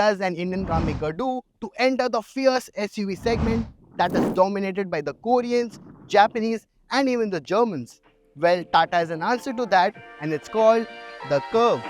does an Indian car maker do to enter the fierce SUV segment that is dominated by the Koreans, Japanese, and even the Germans? Well, Tata has an answer to that, and it's called the Curvv.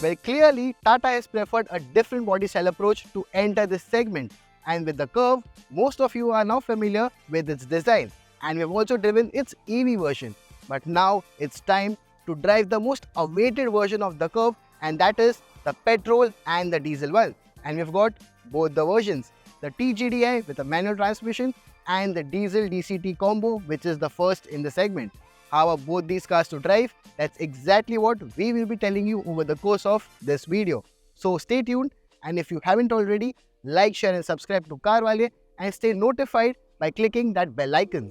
Well, clearly, Tata has preferred a different body style approach to enter this segment. And with the Curvv, most of you are now familiar with its design. And we have also driven its EV version. But now it's time to drive the most awaited version of the Curvv, and that is the petrol and the diesel one. And we've got both the versions, the TGDI with a manual transmission and the diesel DCT combo, which is the first in the segment. How are both these cars to drive? That's exactly what we will be telling you over the course of this video. So stay tuned, and if you haven't already, like, share and subscribe to Carwale and stay notified by clicking that bell icon.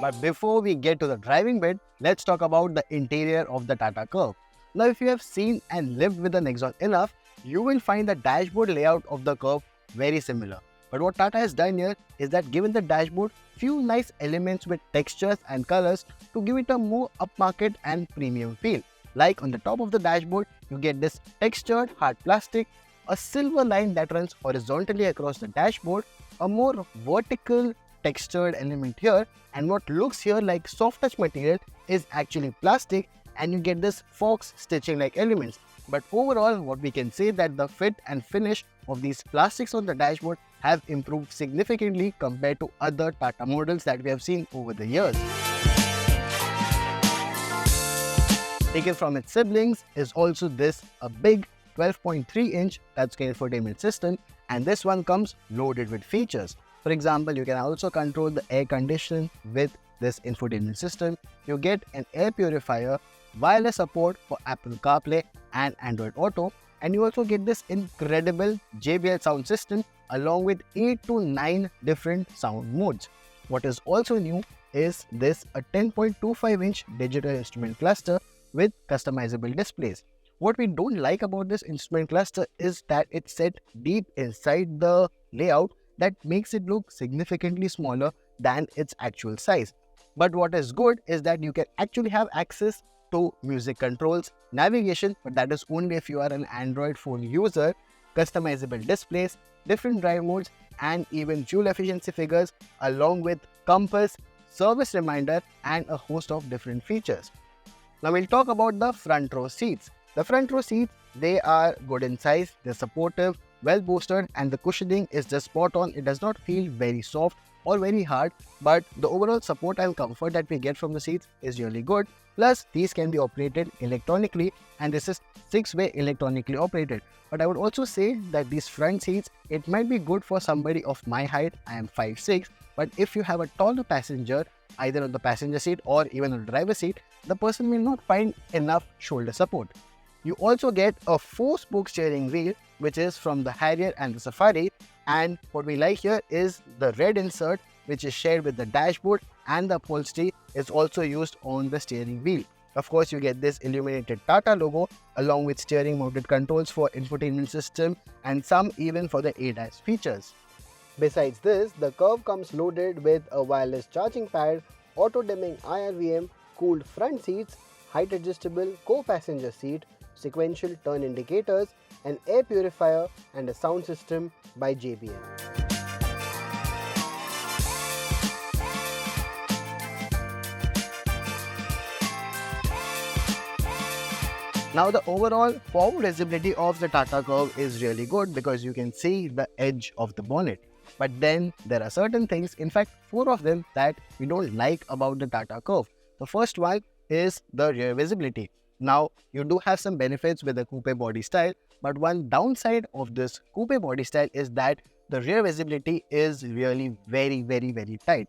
But before we get to the driving bit, let's talk about the interior of the Tata Curvv. Now, if you have seen and lived with the Nexon enough, you will find the dashboard layout of the Curvv very similar. But what Tata has done here is that given the dashboard few nice elements with textures and colors to give it a more upmarket and premium feel. Like on the top of the dashboard, you get this textured hard plastic, a silver line that runs horizontally across the dashboard, a more vertical textured element here, and what looks here like soft touch material is actually plastic, and you get this fox stitching like elements. But overall, what we can say that the fit and finish of these plastics on the dashboard have improved significantly compared to other Tata models that we have seen over the years. Taken from its siblings is also this a big 12.3-inch touchscreen infotainment system, and this one comes loaded with features. For example, you can also control the air condition with this infotainment system. You get an air purifier, wireless support for Apple CarPlay and Android Auto, and you also get this incredible JBL sound system along with 8 to 9 different sound modes. What is also new is this a 10.25-inch digital instrument cluster with customizable displays. What we don't like about this instrument cluster is that it's set deep inside the layout that makes it look significantly smaller than its actual size. But what is good is that you can actually have access to music controls, navigation, but that is only if you are an Android phone user, customizable displays, different drive modes, and even fuel efficiency figures along with compass, service reminder, and a host of different features. Now we'll talk about the front row seats. The front row seats, they are good in size, they're supportive, well bolstered, and the cushioning is just spot on. It does not feel very soft or very hard, but the overall support and comfort that we get from the seats is really good. Plus, these can be operated electronically, and this is 6-way electronically operated. But I would also say that these front seats, it might be good for somebody of my height. I am 5'6", but if you have a taller passenger, either on the passenger seat or even on the driver's seat, the person will not find enough shoulder support. You also get a 4-spoke steering wheel, which is from the Harrier and the Safari, and what we like here is the red insert, which is shared with the dashboard, and the upholstery is also used on the steering wheel. Of course, you get this illuminated Tata logo along with steering mounted controls for infotainment system and some even for the ADAS features. Besides this, the Curvv comes loaded with a wireless charging pad, auto dimming IRVM, cooled front seats, height adjustable co-passenger seat, sequential turn indicators, an air purifier, and a sound system by JBL. Now the overall forward visibility of the Tata Curvv is really good because you can see the edge of the bonnet. But then there are certain things, in fact 4 of them, that we don't like about the Tata Curvv. The first one is the rear visibility. Now you do have some benefits with the coupe body style, but one downside of this coupe body style is that the rear visibility is really very tight.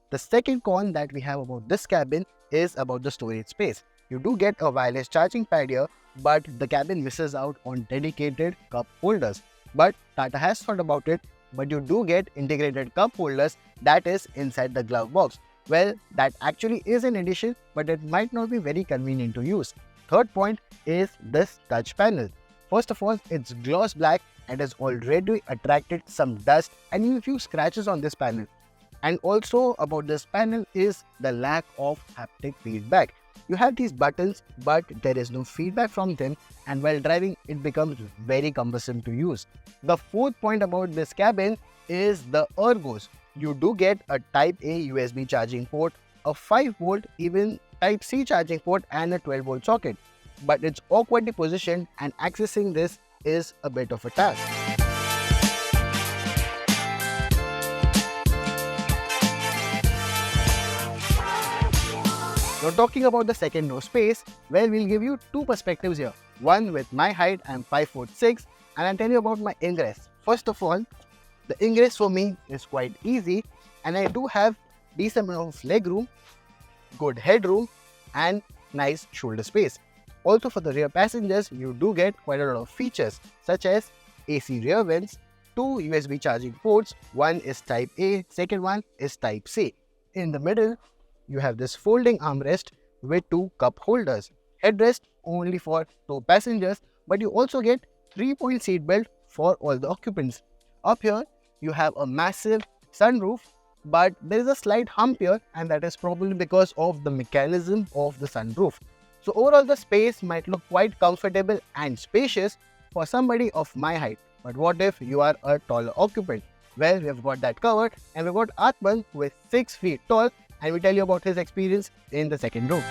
The second con that we have about this cabin is about the storage space. You do get a wireless charging pad here, but the cabin misses out on dedicated cup holders. But Tata has thought about it, but you do get integrated cup holders that is inside the glove box. Well, that actually is an addition, but it might not be very convenient to use. Third point is this touch panel. First of all, it's gloss black and has already attracted some dust and even few scratches on this panel. And also about this panel is the lack of haptic feedback. You have these buttons, but there is no feedback from them, and while driving it becomes very cumbersome to use. The fourth point about this cabin is the ergos. You do get a Type A USB charging port, a 5V even Type C charging port and a 12V socket. But it's awkwardly positioned and accessing this is a bit of a task. Now talking about the second row space, well, we'll give you two perspectives here. One with my height, I'm 5'6", and I'll tell you about my ingress. First of all, the ingress for me is quite easy and I do have decent amount of leg room, good headroom and nice shoulder space. Also for the rear passengers, you do get quite a lot of features such as AC rear vents, two USB charging ports, one is Type A, second one is Type C. In the middle, you have this folding armrest with two cup holders. Headrest only for two passengers, but you also get 3-point seat belt for all the occupants. Up here, you have a massive sunroof, but there is a slight hump here, and that is probably because of the mechanism of the sunroof. So overall, the space might look quite comfortable and spacious for somebody of my height. But what if you are a taller occupant? Well, we've got that covered, and we've got Atman who is 6 feet tall, and we'll tell you about his experience in the second row.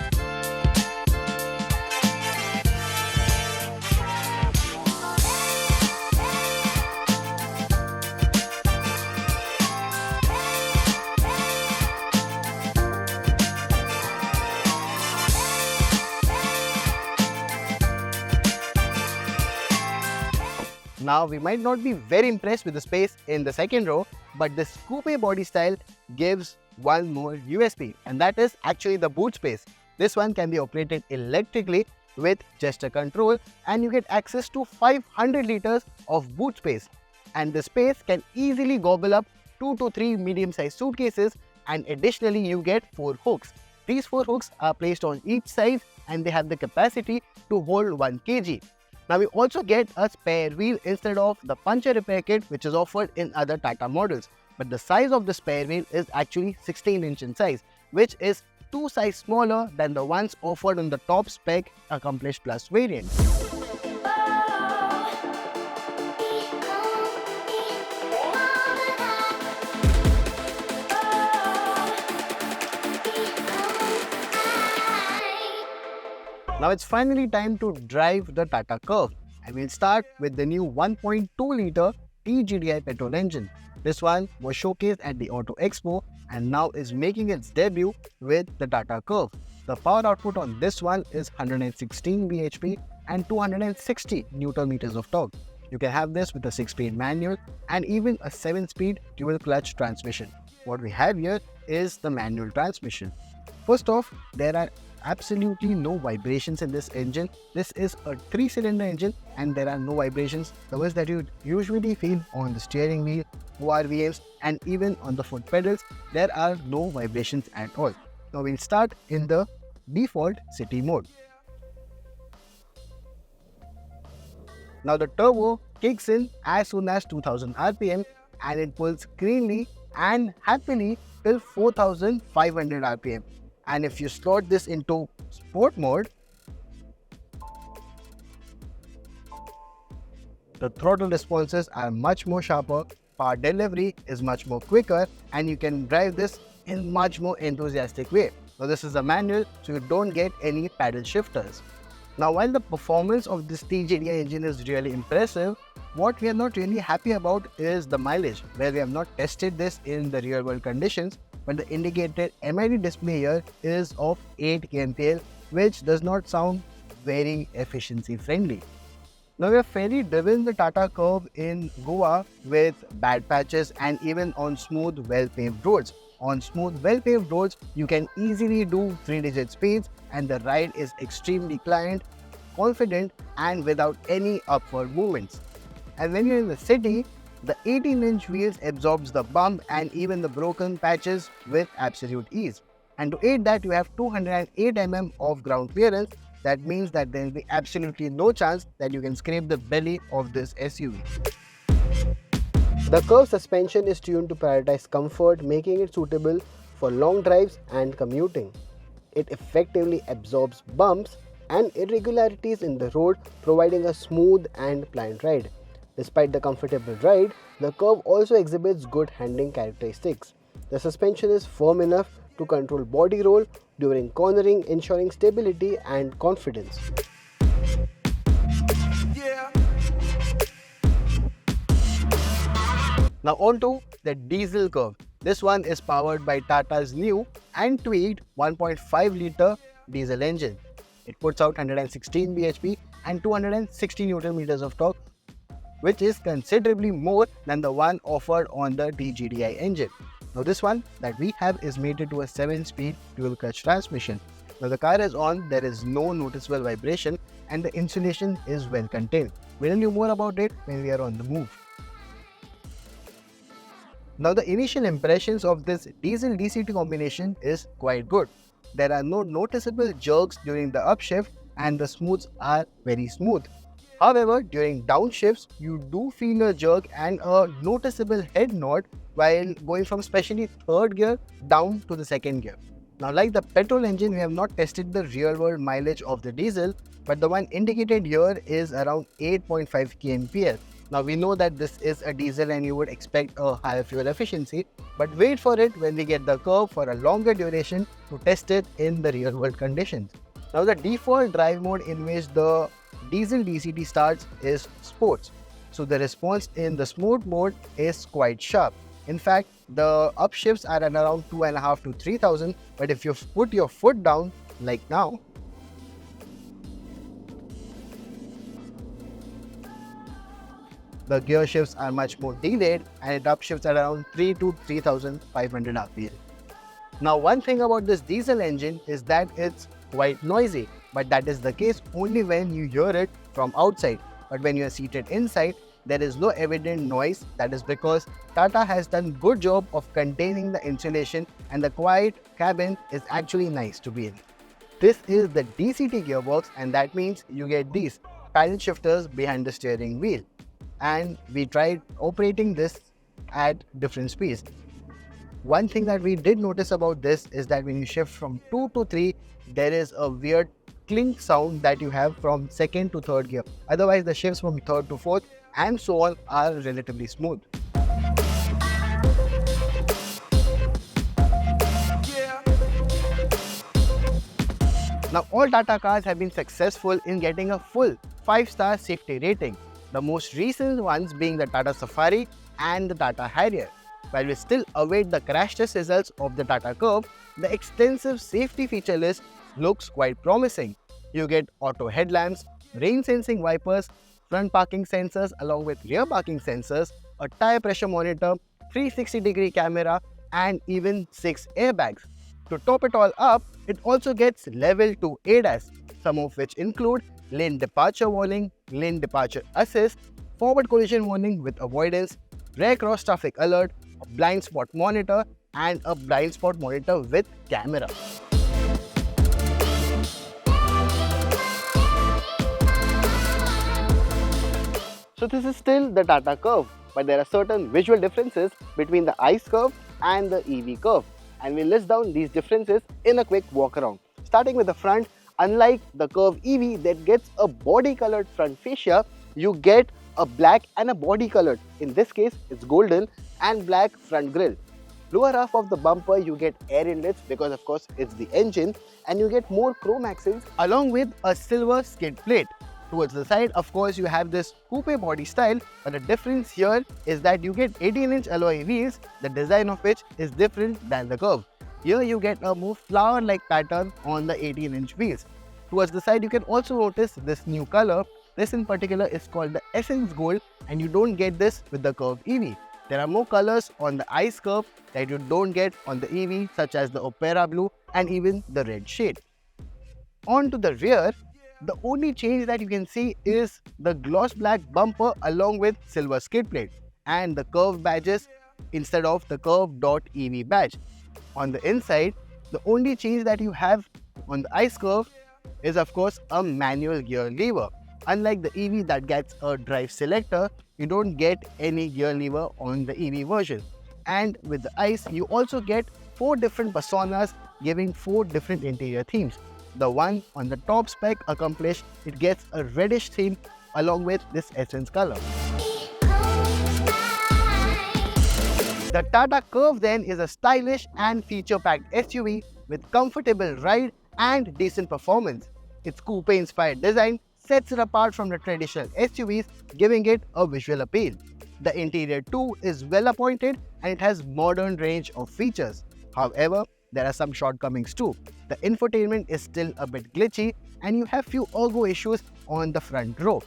Now, we might not be very impressed with the space in the second row, but this coupe body style gives one more USP, and that is actually the boot space. This one can be operated electrically with gesture control, and you get access to 500 liters of boot space. And the space can easily gobble up 2 to 3 medium-sized suitcases, and additionally you get 4 hooks. These 4 hooks are placed on each side and they have the capacity to hold 1 kg. Now we also get a spare wheel instead of the puncture repair kit which is offered in other Tata models. But the size of the spare wheel is actually 16" in size, which is 2 sizes smaller than the ones offered on the top spec Accomplished Plus variant. Now it's finally time to drive the Tata Curvv, and we'll start with the new 1.2 litre TGDI petrol engine. This one was showcased at the Auto Expo and now is making its debut with the Tata Curvv. The power output on this one is 116 bhp and 260 Nm of torque. You can have this with a 6-speed manual and even a 7-speed dual clutch transmission. What we have here is the manual transmission. First off, there are absolutely no vibrations in this engine. This is a 3-cylinder engine and there are no vibrations, the ones that you usually feel on the steering wheel, ORVMs and even on the foot pedals. There are no vibrations at all. Now we'll start in the default city mode. Now the turbo kicks in as soon as 2000 RPM and it pulls cleanly and happily till 4500 RPM. And if you slot this into sport mode, the throttle responses are much more sharper, power delivery is much more quicker, and you can drive this in much more enthusiastic way. Now this is a manual, so you don't get any paddle shifters. Now while the performance of this TGDI engine is really impressive, what we are not really happy about is the mileage, where we have not tested this in the real world conditions. But the indicated MID display here is of 8 kmpl, which does not sound very efficiency friendly. Now we have fairly driven the Tata Curvv in Goa with bad patches and even on smooth, well-paved roads. On smooth, well-paved roads, you can easily do 3-digit speeds and the ride is extremely pliant, confident and without any upward movements. And when you're in the city, the 18-inch wheels absorbs the bump and even the broken patches with absolute ease. And to aid that, you have 208 mm of ground clearance, that means that there will be absolutely no chance that you can scrape the belly of this SUV. The curved suspension is tuned to prioritize comfort, making it suitable for long drives and commuting. It effectively absorbs bumps and irregularities in the road, providing a smooth and pliant ride. Despite the comfortable ride, the Curvv also exhibits good handling characteristics. The suspension is firm enough to control body roll during cornering, ensuring stability and confidence. Now on to the diesel Curvv. This one is powered by Tata's new and tweaked 1.5 litre diesel engine. It puts out 116 bhp and 260 Newton meters of torque, which is considerably more than the one offered on the DGDI engine. Now this one that we have is mated to a 7-speed dual clutch transmission. Now the car is on, there is no noticeable vibration and the insulation is well contained. We'll tell you more about it when we are on the move. Now the initial impressions of this diesel DCT combination is quite good. There are no noticeable jerks during the upshift and the smooths are very smooth. However, during downshifts, you do feel a jerk and a noticeable head nod while going from especially third gear down to the second gear. Now like the petrol engine, we have not tested the real world mileage of the diesel, but the one indicated here is around 8.5 kmpl. Now we know that this is a diesel and you would expect a higher fuel efficiency, but wait for it when we get the Curvv for a longer duration to test it in the real world conditions. Now the default drive mode in which the diesel DCT starts is sports. So the response in the sport mode is quite sharp. In fact, the upshifts are at around 2.5 to 3000, but if you put your foot down like now, the gear shifts are much more delayed and it upshifts at around 3 to 3500 RPM. Now one thing about this diesel engine is that it's quite noisy, but that is the case only when you hear it from outside. But when you are seated inside, there is no evident noise. That is because Tata has done good job of containing the insulation and the quiet cabin is actually nice to be in. This is the DCT gearbox and that means you get these paddle shifters behind the steering wheel. And we tried operating this at different speeds. One thing that we did notice about this is that when you shift from 2 to 3, there is a weird clink sound that you have from second to third gear. Otherwise, the shifts from third to fourth and so on are relatively smooth. Now, all Tata cars have been successful in getting a full 5-star safety rating. The most recent ones being the Tata Safari and the Tata Harrier. While we still await the crash test results of the Tata Curvv, the extensive safety feature list looks quite promising. You get auto headlamps, rain sensing wipers, front parking sensors along with rear parking sensors, a tire pressure monitor, 360-degree camera and even 6 airbags. To top it all up, it also gets level 2 ADAS, some of which include lane departure warning, lane departure assist, forward collision warning with avoidance, rear cross traffic alert, a blind spot monitor and a blind spot monitor with camera. So this is still the Tata Curvv, but there are certain visual differences between the ICE Curvv and the EV Curvv. And we'll list down these differences in a quick walk around. Starting with the front, unlike the Curvv EV that gets a body colored front fascia, you get a black and a body colored, in this case it's golden, and black front grille. Lower half of the bumper you get air inlets because of course it's the engine, and you get more chrome accents along with a silver skid plate. Towards the side, of course, you have this coupe body style, but the difference here is that you get 18-inch alloy wheels, the design of which is different than the Curvv. Here you get a more flower-like pattern on the 18-inch wheels. Towards the side, you can also notice this new color. This in particular is called the Essence Gold, and you don't get this with the Curvv EV. There are more colors on the ICE Curvv that you don't get on the EV, such as the Opera Blue and even the red shade. On to the rear, the only change that you can see is the gloss black bumper along with silver skid plate and the Curvv badges instead of the Curvv.EV badge. On the inside, the only change that you have on the ICE Curvv is of course a manual gear lever. Unlike the EV that gets a drive selector, you don't get any gear lever on the EV version. And with the ICE, you also get 4 different personas giving 4 different interior themes. The one on the top spec accomplished, it gets a reddish theme along with this essence color. The Tata Curvv then is a stylish and feature-packed SUV with comfortable ride and decent performance. Its coupe-inspired design sets it apart from the traditional SUVs, giving it a visual appeal. The interior too is well appointed and it has modern range of features. However, there are some shortcomings too. The infotainment is still a bit glitchy and you have few ergo issues on the front row.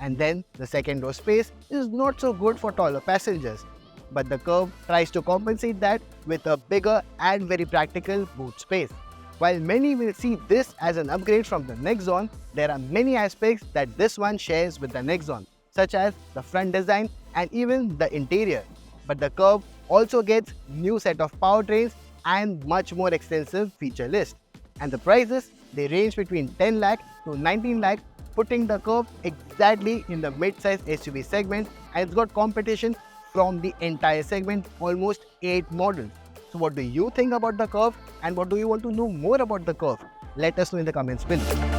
And then the second row space is not so good for taller passengers. But the Curvv tries to compensate that with a bigger and very practical boot space. While many will see this as an upgrade from the Nexon, there are many aspects that this one shares with the Nexon, such as the front design and even the interior. But the Curvv also gets new set of powertrains and much more extensive feature list. And the prices, they range between 10 lakh to 19 lakh, putting the Curvv exactly in the mid-size SUV segment, and it's got competition from the entire segment, almost 8 models. So what do you think about the Curvv and what do you want to know more about the Curvv? Let us know in the comments below.